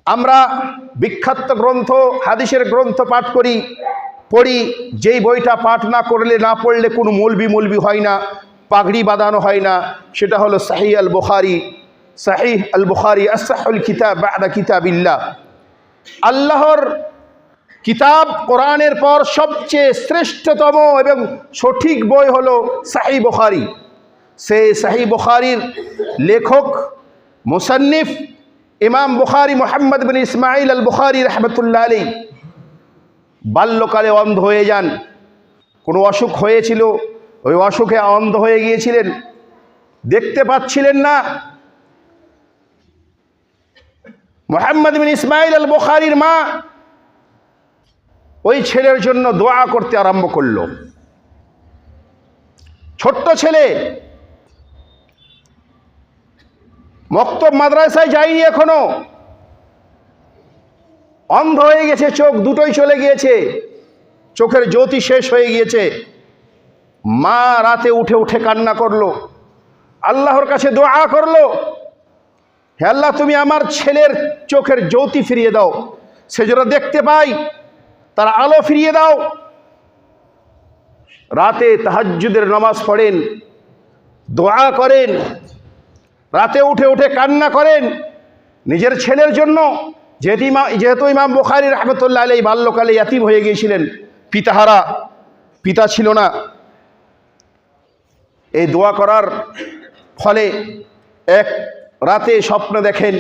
আমরা বিখ্যাত গ্রন্থ হাদিসের গ্রন্থ পাঠ পড়ি, যেই বইটা পাঠ না পড়লে কোনো মৌলবি হয় না, পাগড়ি বাঁধানো হয় না, সেটা হলো সহিহ আল বুখারী আসসাহুল কিতাব বা'দা কিতাবিল্লাহ। আল্লাহর কিতাব কোরআনের পর সবচেয়ে শ্রেষ্ঠতম এবং সঠিক বই হলো সহিহ বুখারী। সেই সহিহ বুখারীর লেখক মুসান্নিফ ইমাম বুখারী মুহাম্মদ বিন ইসমাইল আল বুখারী রাহমাতুল্লাহ আলাইহি বাল্যকালে অন্ধ হয়ে যান। কোনো অসুখ হয়েছিল, ওই অসুখে অন্ধ হয়ে গিয়েছিলেন, দেখতে পাচ্ছিলেন না। মুহাম্মদ বিন ইসমাইল আল বুখারীর মা ওই ছেলের জন্য দোয়া করতে আরম্ভ করলো। ছোট্ট ছেলে, মক্তব মাদ্রাসায় যায়নি এখনো, অন্ধ হয়ে গেছে, চোখ দুটোই চলে গিয়েছে, চোখের জ্যোতি শেষ হয়ে গিয়েছে। মা রাতে উঠে উঠে কান্না করলো, আল্লাহর কাছে দোয়া করলো, হে আল্লাহ তুমি আমার ছেলের চোখের জ্যোতি ফিরিয়ে দাও, সে যেন দেখতে পাই, তার আলো ফিরিয়ে দাও। রাতে তাহাজ্জুদের নামাজ পড়েন, দোয়া করেন, রাতে উঠে উঠে কান্না করেন নিজের ছেলের জন্য। যেহেতু ইমাম বুখারী রাহমাতুল্লাহ আলাইহি বাল্যকালে ইয়াতীম হয়ে গিয়েছিলেন, পিতাহারা, পিতা ছিল না। এই দোয়া করার ফলে এক রাতে স্বপ্ন দেখেন,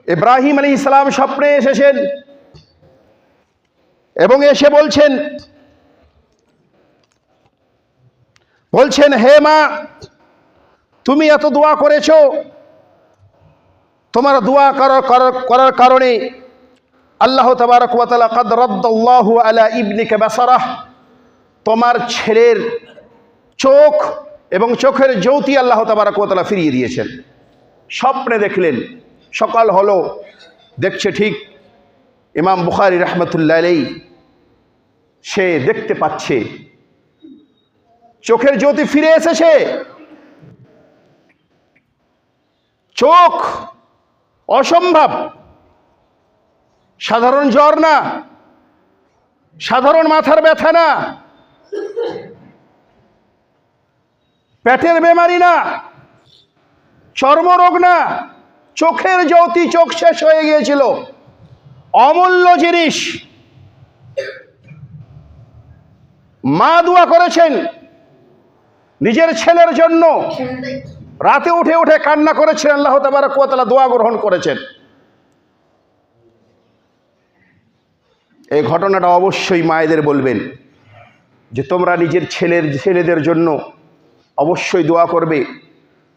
ইব্রাহিম আলাইহিস সালাম স্বপ্নে এসেছেন এবং এসে বলছেন হে মা, তুমি এত দোয়া করেছো, তোমার দোয়া করার কারণে আল্লাহ তাবারক ওয়া তাআলা ক্বাদ রাদ্দাল্লাহু আলা ইবনিকা বাসারাহ, তোমার ছেলের চোখ এবং চোখের জ্যোতি আল্লাহ তাবারক ওয়া তাআলা ফিরিয়ে দিয়েছেন। স্বপ্নে দেখলেন, সকাল হলো, দেখছে ঠিক ইমাম বুখারী রাহমাতুল্লাহ আলাইহি সে দেখতে পাচ্ছে, চোখের জ্যোতি ফিরে এসেছে। চোখ অসম্ভব, সাধারণ জ্বর না, সাধারণ মাথার ব্যথা না, পেটের বেমারি না, চর্মরোগ না, চোখের জ্যোতি, চোখ শেষ হয়ে গিয়েছিল, অমূল্য জিনিস। মা দোয়া করেছেন নিজের ছেলের জন্য, রাতে উঠে উঠে কান্না করেছেন, আল্লাহ তাবারক ওয়া তাআলা দোয়া গ্রহণ করেছেন। এই ঘটনাটা অবশ্যই মায়েদের বলবেন যে তোমরা নিজের ছেলেদের জন্য অবশ্যই দোয়া করবে,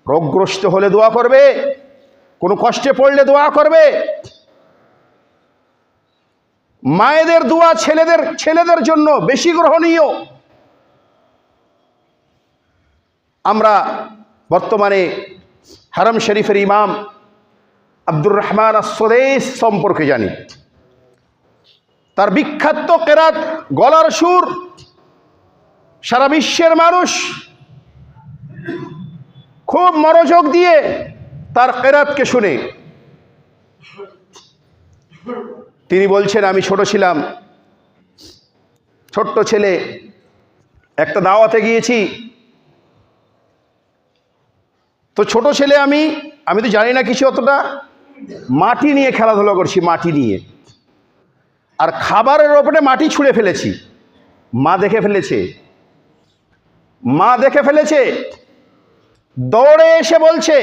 রোগগ্রস্ত হলে দোয়া করবে, কোনো কষ্টে পড়লে দোয়া করবে। মায়েদের দোয়া ছেলেদের জন্য বেশি গ্রহণীয়। আমরা বর্তমানে হারাম শরীফের ইমাম আব্দুর রহমান আস-সুদাইস সম্পর্কে জানি। তার বিখ্যাত কেরাত, গলার সুর, সারা বিশ্বের মানুষ খুব মনোযোগ দিয়ে তার কেরাতকে শুনে। তিনি বলছেন, আমি ছোট ছিলাম, ছোট্ট ছেলে, একটা দাওয়াতে গিয়েছি, তো ছোট ছেলে আমি তো জানি না কিছু অতটা, মাটি নিয়ে খেলাধুলা করছি, মাটি নিয়ে, আর খাবারের ওপরে মাটি ছুঁড়ে ফেলেছি। মা দেখে ফেলেছে, দৌড়ে এসে বলছে,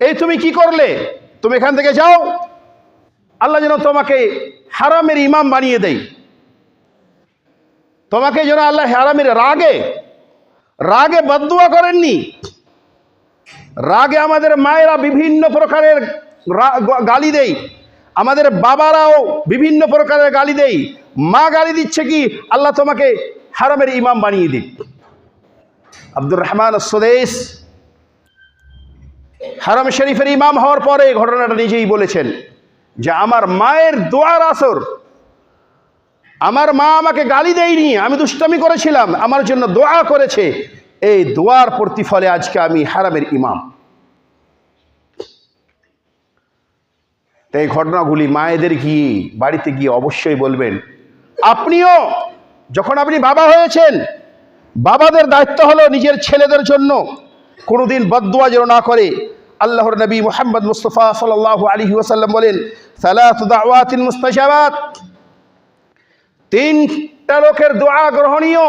এই তুমি কি করলে, তুমি এখান থেকে যাও, আল্লাহ যেন তোমাকে হারামের ইমাম বানিয়ে দেয়, তোমাকে যেন আল্লাহ হারামের রাগে বদদুয়া করেননি। রাগে আমাদের মায়েরা বিভিন্ন প্রকারের গালি দেয়, আমাদের বাবারাও বিভিন্ন প্রকারের গালি দেয়। মা গালি দিচ্ছে কি, আল্লাহ তোমাকে হারামের ইমাম বানিয়ে দিক। আব্দুর রহমান আস-সুদাইস হারাম শরীফের ইমাম হওয়ার পরে ঘটনাটা নিজেই বলেছেন যে আমার মায়ের দোয়ার আসর, আমার মা আমাকে গালি দেয়নি, আমি দুষ্টামি করেছিলাম, আমার জন্য দোয়া করেছে, এই দোয়ার প্রতিফলে আজকে আমি হারামের ইমাম। তাই এই ঘটনাগুলি মায়েদের গিয়ে বাড়িতে গিয়ে অবশ্যই বলবেন। আপনিও যখন আপনি বাবা হয়েছেন, বাবাদের দায়িত্ব হলো নিজের ছেলেদের জন্য কোনোদিন বদদুয়া যেন না করে। আল্লাহর নবী মুহাম্মদ মুস্তাফা সাল্লাল্লাহু আলাইহি ওয়াসাল্লাম বলেন, সালাতু দাওয়াতিন মুস্তাজাবাত, তিনটা লোকের দোয়া গ্রহণীয়,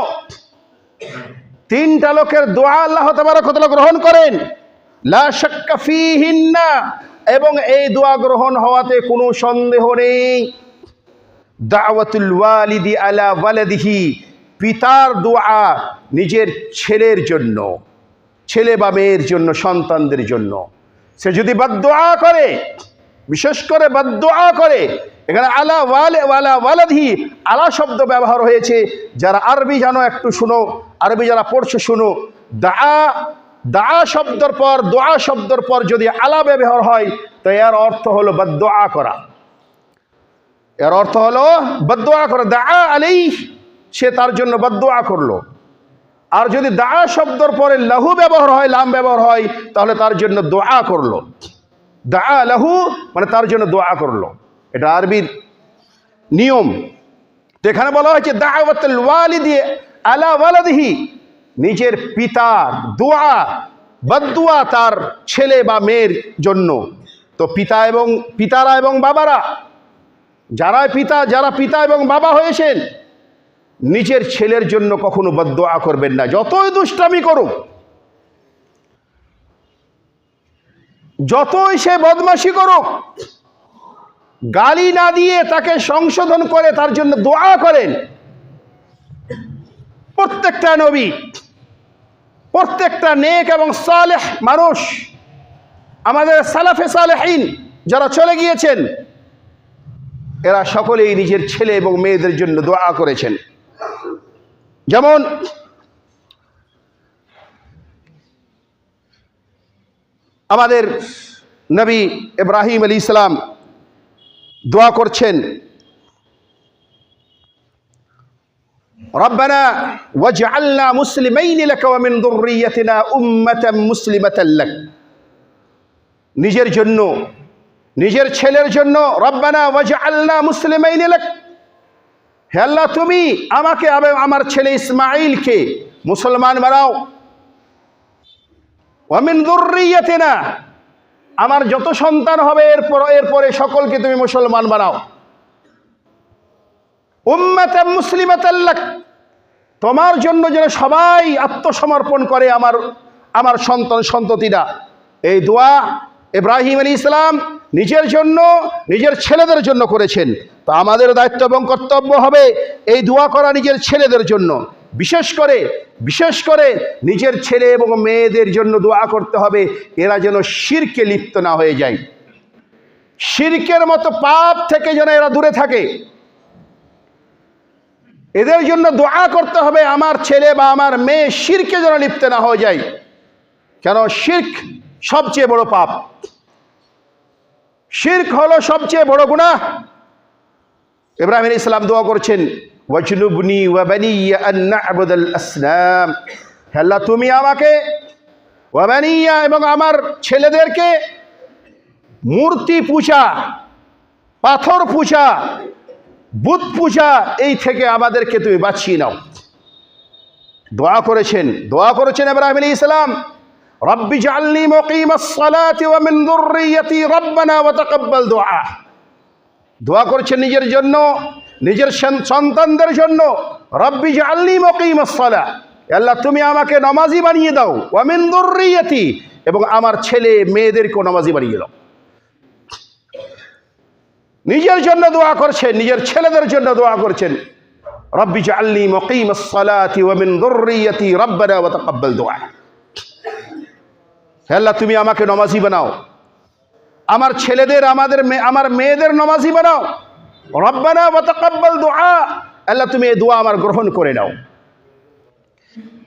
তিনটা লোকের দোয়া আল্লাহ তাবারক ওয়া তাআলা গ্রহণ করেন, লা শাক্কা ফীহিন্না, এবং এই দোয়া গ্রহণ হওয়াতে কোনো সন্দেহ নেই। দাওয়াতুল ওয়ালিদি আলা ওয়ালাদিহি, পিতার দোয়া নিজের ছেলের জন্য, ছেলে বা মেয়ের জন্য, সন্তানদের জন্য। সে যদি বদদুআ করে, বিশেষ করে বদদুআ করে, এখানে আলা ওয়ালাদিহি আলা শব্দ ব্যবহার হয়েছে। যারা আরবি জানো একটু শুনো, আরবি যারা পড়ছো শুনো। দা শব্দের পর, দোয়া শব্দের পর যদি আলা ব্যবহার হয় তো এর অর্থ হলো বদদুআ করা, এর অর্থ হলো বদদুআ করা। দা আলাইহি, সে তার জন্য বদদুআ করলো। আর যদি দা শব্দের পরে লাহু ব্যবহার হয়, লাম ব্যবহার হয়, তাহলে তার জন্য দোয়া করলো। দা লাহু মানে তার জন্য দোয়া করলো, এটা আরবির নিয়ম। তো এখানে বলা হয়েছে দাওয়াতুল ওয়ালিদি আলা ওয়ালাদিহি, নিজের পিতার দোয়া, বদদুয়া তার ছেলে বা মেয়ের জন্য। তো পিতারা এবং বাবারা, যারা পিতা এবং বাবা হয়েছেন, নিজের ছেলের জন্য কখনো বদদুআ করবেন না। যতই দুষ্টামি করুক, যতই সে বদমাশি করুক, গালি না দিয়ে তাকে সংশোধন করে তার জন্য দোয়া করেন। প্রত্যেকটা নবী, প্রত্যেকটা নেক এবং সালেহ মানুষ, আমাদের সালাফে সালেহিন যারা চলে গিয়েছেন, এরা সকলেই নিজের ছেলে এবং মেয়েদের জন্য দোয়া করেছেন। যেমন আমাদের নবী ইব্রাহিম আলাইহিস সালাম দোয়া করছেন, রব্বানা ওয়াজআলনা মুসলিমাইন লাকা ওয়া মিন যুররিয়াতিনা উম্মাতান মুসলিমাতান লাক। নিজের জন্য, নিজের ছেলের জন্য, রব্বানা ওয়াজআলনা মুসলিমাইন লাক, হে আল্লাহ তুমি আমাকে আমার ছেলে ইসমাঈলকে মুসলমান বানাও। ওয়া মিন যুররিয়াতিনা, আমার যত সন্তান হবে এরপরে সকলকে তুমি মুসলমান বানাও। উম্মাতান মুসলিমাতান লাক, তোমার জন্য যেন সবাই আত্মসমর্পণ করে আমার সন্ততিরা। এই দোয়া ইব্রাহিম আলাইহিস সালাম নিজের জন্য, নিজের ছেলেদের জন্য করেছেন। তো আমাদের দায়িত্ব এবং কর্তব্য হবে এই দোয়া করা নিজের ছেলেদের জন্য। বিশেষ করে নিজের ছেলে এবং মেয়েদের জন্য দোয়া করতে হবে, এরা যেন শিরকে লিপ্ত না হয়ে যায়, শিরকের মতো পাপ থেকে যেন এরা দূরে থাকে। এদের জন্য দোয়া করতে হবে আমার ছেলে বা আমার মেয়ে শিরকে যেন লিপ্ত না হয়ে যায়। কেন? শিরক সবচেয়ে বড় পাপ, শিরক হলো সবচেয়ে বড় গুনাহ। ইব্রাহিম আলাইহিস সালাম দোয়া করছেন, ওয়াজনুবনি ওয়া বানিয়া আন না'বুদাল আসনাম, হে আল্লাহ তুমি আমাকে, ওয়া বানিয়া এবং আমার ছেলেদেরকে মূর্তি পূজা, পাথর পূজা, বুত পূজা এই থেকে আমাদেরকে তুমি বাঁচিয়ে নাও। দোয়া করেছেন ইব্রাহিম আলাইহিস সালাম, রব্বি জাআলনি মুকিমাস সালাতি ওয়া মিন যুররিয়াতি রব্বানা ওয়া তাকাব্বাল দুআ। দোয়া করছেন নিজের জন্য, নিজের সন্তানদের জন্য, রব্বি জাআলনি মুকিমাস সালাহ, আল্লাহ তুমি আমাকে নামাজি বানিয়ে দাও, ওয়া মিন যুররিয়াতি এবং আমার ছেলে মেয়েদেরকে নামাজি বানিয়ে দাও। নিজের জন্য দোয়া করছেন, নিজের ছেলেদের জন্য দোয়া করছেন, রব্বি জাআলনি মুকিমাস সালাতি ওয়া মিন যুররিয়াতি রব্বানা ওয়া তাকাব্বাল দুআ। হে আল্লাহ তুমি আমাকে নামাজি বানাও, আমার ছেলেদের, আমার মেয়েদের নামাজি বানাও, রব্বানা ওয়া তাকাব্বাল দুআ, আল্লাহ তুমি এই দোয়া আমার গ্রহণ করে নাও।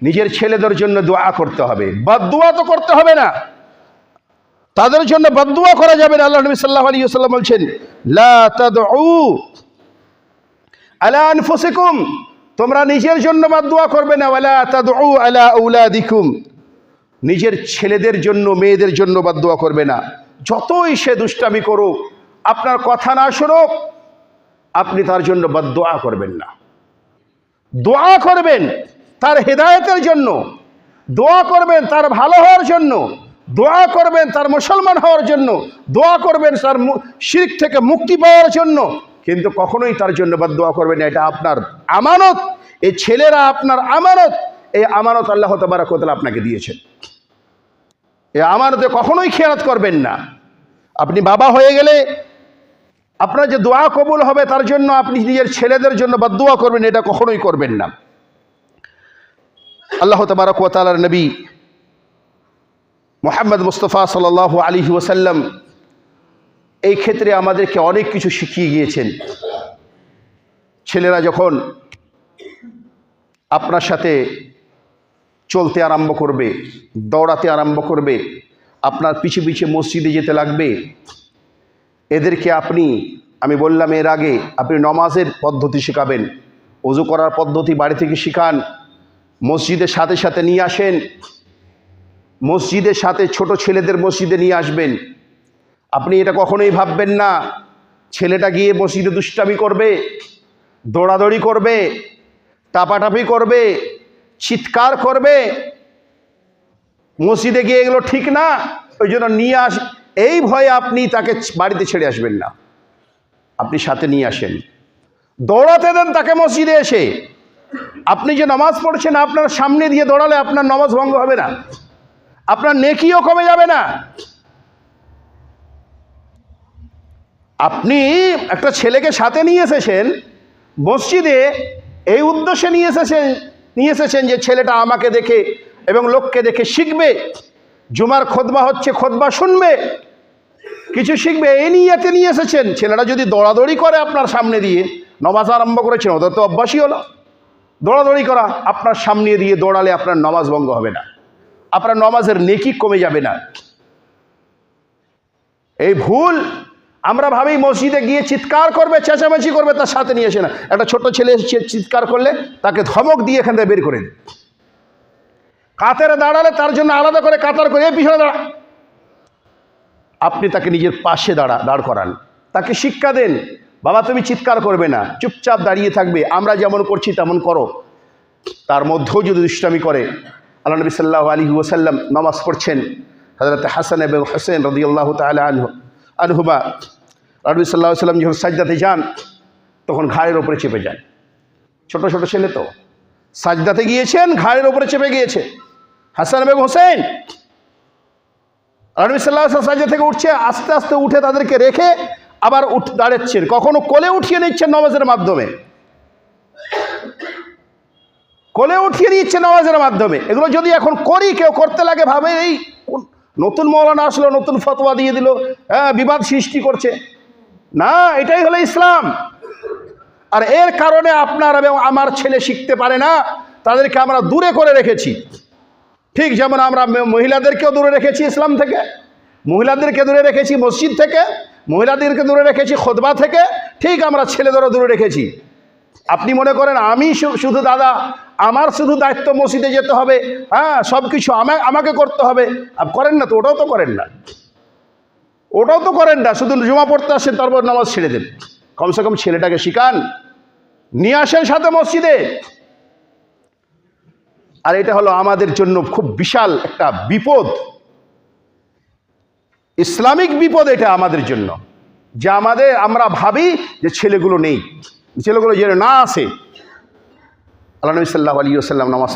নিজের ছেলেদের জন্য দোয়া করতে হবে, বদদুয়া তো করতে হবে না, তাদের জন্য বদদুয়া করা যাবে না। আল্লাহ নবী সাল্লাল্লাহু আলাইহি ওয়াসাল্লাম বলছেন, লা তাদউ আলা আনফুসিকুম, তোমরা নিজের জন্য বদদুয়া করবে না, ওয়ালা তাদউ আলা আওলাদিকুম, নিজের ছেলেদের জন্য মেয়েদের জন্য বদদুয়া করবে না। যতই সে দুষ্টামি করুক, আপনার কথা না শুনুক, আপনি তার জন্য বদদুআ করবেন না। দোয়া করবেন তার হেদায়েতের জন্য, দোয়া করবেন তার ভালো হওয়ার জন্য, দোয়া করবেন তার মুসলমান হওয়ার জন্য, দোয়া করবেন তার শিরক থেকে মুক্তি পাওয়ার জন্য, কিন্তু কখনোই তার জন্য বদদুআ করবেন না। এটা আপনার আমানত, এই ছেলেরা আপনার আমানত। এই আমানত আল্লাহ তাবারক ওয়া তাআলা আপনাকে দিয়েছেন। এই আমানতে কখনোই খেয়ানত করবেন না। আপনি বাবা হয়ে গেলে আপনার যে দোয়া কবুল হবে তার জন্য আপনি নিজের ছেলেদের জন্য বদদুআ করবেন, এটা কখনোই করবেন না। আল্লাহ তাবারক ওয়া তাআলার নবী মুহাম্মদ মুস্তাফা সাল্লাল্লাহু আলাইহি ওয়াসাল্লাম এই ক্ষেত্রে আমাদেরকে অনেক কিছু শিখিয়ে গিয়েছেন। ছেলেরা যখন আপনার সাথে চলতে আরম্ভ করবে, দৌড়াতে আরম্ভ করবে, আপনার পিছে পিছে মসজিদে যেতে লাগবে, এদেরকে আমি বললাম এর আগে, আপনি নমাজের পদ্ধতি শেখাবেন, ওযু করার পদ্ধতি বাড়ি থেকে শিখান, মসজিদের সাথে সাথে নিয়ে আসেন, মসজিদের সাথে ছোট ছেলেদের মসজিদে নিয়ে আসবেন। আপনি এটা কখনোই ভাববেন না ছেলেটা গিয়ে মসজিদে দুষ্টামি করবে, দৌড়াদৌড়ি করবে, টাপাটাপি করবে, চিৎকার করবে, মসজিদে গিয়ে এগুলো ঠিক না, ওই জন্য নিয়ে এই ভয়ে আপনি তাকে বাড়িতে ছেড়ে আসবেন না। আপনি সাথে নিয়ে আসেন, দৌড়াতে দেন তাকে মসজিদে এসে। আপনি যে নামাজ পড়ছেন আপনার সামনে দিয়ে দৌড়ালে আপনার নামাজ ভঙ্গ হবে না, আপনার নেকিও কমে যাবে না। আপনি একটা ছেলেকে সাথে নিয়ে এসেছেন মসজিদে, এই উদ্দেশ্যে নিয়ে এসেছেন যে ছেলেটা আমাকে দেখে এবং লোককে দেখে শিখবে, জুমার খুতবা হচ্ছে, খুতবা শুনবে, কিছু শিখবে, এই নিয়তে নিয়ে এসেছেন। ছেলেটা যদি দৌড়াদৌড়ি করে আপনার সামনে দিয়ে, নামাজ আরম্ভ করেছেন, ওদের তো অভ্যাসই হলো দৌড়াদৌড়ি করা, আপনার সামনে দিয়ে দৌড়ালে আপনার নামাজ ভঙ্গ হবে না, আপনার নামাজের নেকি কমে যাবে না। এই ভুল আমরা ভাবি মসজিদে গিয়ে চিৎকার করবে, চেঁচামেচি করবে, তার সাথে নিয়ে আসে না। একটা ছোট ছেলে চিৎকার করলে তাকে ধমক দিয়ে এখান থেকে বের করে দিন। কাতারে দাঁড়ালে তার জন্য আলাদা করে কাতার করে পিছনে দাঁড়া, আপনি তাকে নিজের পাশে দাঁড় করান, তাকে শিক্ষা দেন, বাবা তুমি চিৎকার করবে না, চুপচাপ দাঁড়িয়ে থাকবে, আমরা যেমন করছি তেমন করো। তার মধ্যেও যদি দুষ্টামি করে, আল্লাহ নবী সাল্লাল্লাহু আলাইহি ওয়াসাল্লাম নামাজ পড়ছেন, হযরত হাসান এবং হুসাইন রাদিয়াল্লাহু তাআলা আনহুমা, নবী সাল্লাল্লাহু আলাইহি ওয়াসাল্লাম যখন সাজদাতে যান তখন ঘাড়ের ওপরে চেপে যান। ছোট ছোট ছেলে তো, সাজদাতে গিয়েছেন, ঘাড়ের ওপরে চেপে গিয়েছে হাসান এবং হুসাইন। নবী সাল্লাল্লাহু আলাইহি ওয়াসাল্লাম সাজদা থেকে উঠছে, আস্তে আস্তে উঠে তাদেরকে রেখে আবার দাঁড়াচ্ছেন, কখনো কোলে উঠিয়ে নিচ্ছেন নামাজের মাধ্যমে, কোলে উঠিয়ে নিচ্ছে নামাজের মাধ্যমে। এগুলো যদি এখন করি, কেউ করতে লাগে ভাবে এই নতুন মৌলানা আসলো, নতুন ফতোয়া দিয়ে দিল, বিবাদ সৃষ্টি করছে না। এটাই হলো ইসলাম। আর এর কারণে আপনার এবং আমার ছেলে শিখতে পারে না, তাদেরকে আমরা দূরে করে রেখেছি। ঠিক যেমন আমরা মহিলাদেরকেও দূরে রেখেছি ইসলাম থেকে, মহিলাদেরকে দূরে রেখেছি মসজিদ থেকে, মহিলাদেরকে দূরে রেখেছি খুতবা থেকে, ঠিক আমরা ছেলেদেরও দূরে রেখেছি। আপনি মনে করেন আমি শুধু দাদা, আমার শুধু দায়িত্ব মসজিদে যেতে হবে, সব কিছু আমাকে করতে হবে, করেন না তো, ওটাও তো করেন না, ওটাও তো করেন না, শুধু জুমা পড়তে আসেন তারপর নামাজ ছেড়ে দেন। কমসে কম ছেলেটাকে শিখান, নিয়ে আসেন সাথে মসজিদে। আর এটা হলো আমাদের জন্য খুব বিশাল একটা বিপদ, ইসলামিক বিপদ এটা আমাদের জন্য, যে আমরা ভাবি যে ছেলেগুলো নেই, ছেলেগুলো যেন না আসে। আল্লাহ নবী সাল্লাল্লাহু আলাইহি ওয়াসাল্লাম নামাজ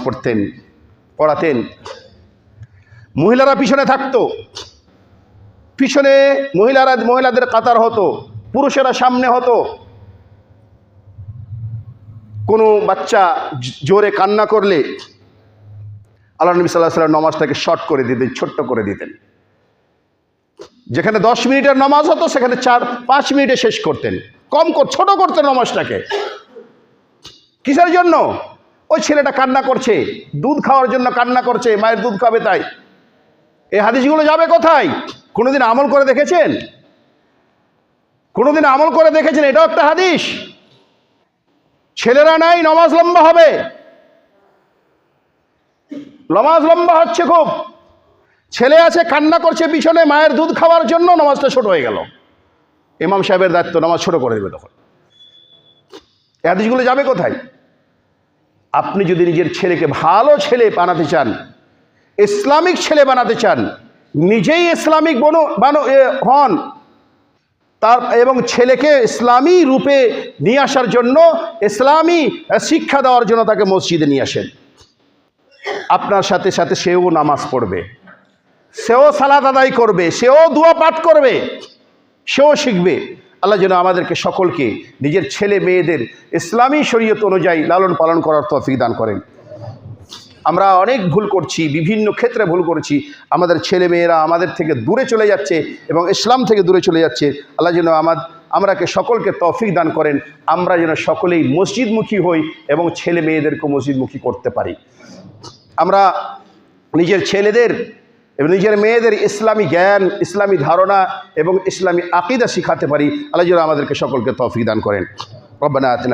পড়াতেন, মহিলারা পিছনে থাকতো, পিছনে মহিলাদের কাতার হতো, পুরুষেরা সামনে হতো। কোনো বাচ্চা জোরে কান্না করলে আল্লাহ নবী সাল্লাল্লাহু আলাইহি ওয়াসাল্লাম নামাজটাকে শর্ট করে দিতেন, ছোট্ট করে দিতেন। যেখানে 10 মিনিটের নামাজ হতো সেখানে 4-5 মিনিটে শেষ করতেন, ছোট করতেন নামাজটাকে। কিসের জন্য? ওই ছেলেটা কান্না করছে, দুধ খাওয়ার জন্য কান্না করছে, মায়ের দুধ খাবে তাই। এই হাদিসগুলো যাবে কোথায়? কোনোদিন আমল করে দেখেছেন? কোনোদিন আমল করে দেখেছেন? এটাও একটা হাদিস। ছেলেরা নাই, নামাজ লম্বা হবে, নামাজ লম্বা হচ্ছে খুব। ছেলে আছে কান্না করছে পিছনে মায়ের দুধ খাওয়ার জন্য, নামাজটা ছোট হয়ে গেল। ইমাম সাহেবের দায়িত্ব নামাজ ছোট করে দেবে তখন। এই হাদিসগুলো যাবে কোথায়? আপনি যদি নিজের ছেলেকে ভালো ছেলে বানাতে চান, ইসলামিক ছেলে বানাতে চান, নিজেই ইসলামিক হন তার এবং ছেলেকে ইসলামী রূপে নিয়ে আসার জন্য, ইসলামী শিক্ষা দেওয়ার জন্য তাকে মসজিদে নিয়ে আসেন। আপনার সাথে সাথে সেও নামাজ পড়বে, সেও সালাত আদায় করবে, সেও দোয়া পাঠ করবে, সেও শিখবে। আল্লাহ যেন আমাদেরকে সকলকে নিজের ছেলে মেয়েদের ইসলামী শরীয়ত অনুযায়ী লালন পালন করার তৌফিক দান করেন। আমরা অনেক ভুল করছি, বিভিন্ন ক্ষেত্রে ভুল করছি। আমাদের ছেলে মেয়েরা আমাদের থেকে দূরে চলে যাচ্ছে এবং ইসলাম থেকে দূরে চলে যাচ্ছে। আল্লাহ যেন আমরাকে সকলকে তৌফিক দান করেন, আমরা যেন সকলেই মসজিদমুখী হই এবং ছেলে মেয়েদেরকে মসজিদমুখী করতে পারি। আমরা নিজের ছেলেদের এবং নিজের মেয়েদের ইসলামী জ্ঞান, ইসলামী ধারণা এবং ইসলামী আকিদা শিখাতে পারি। আল্লাহ যেন আমাদেরকে সকলকে তৌফিক দান করেন। রব্বানা আতিনা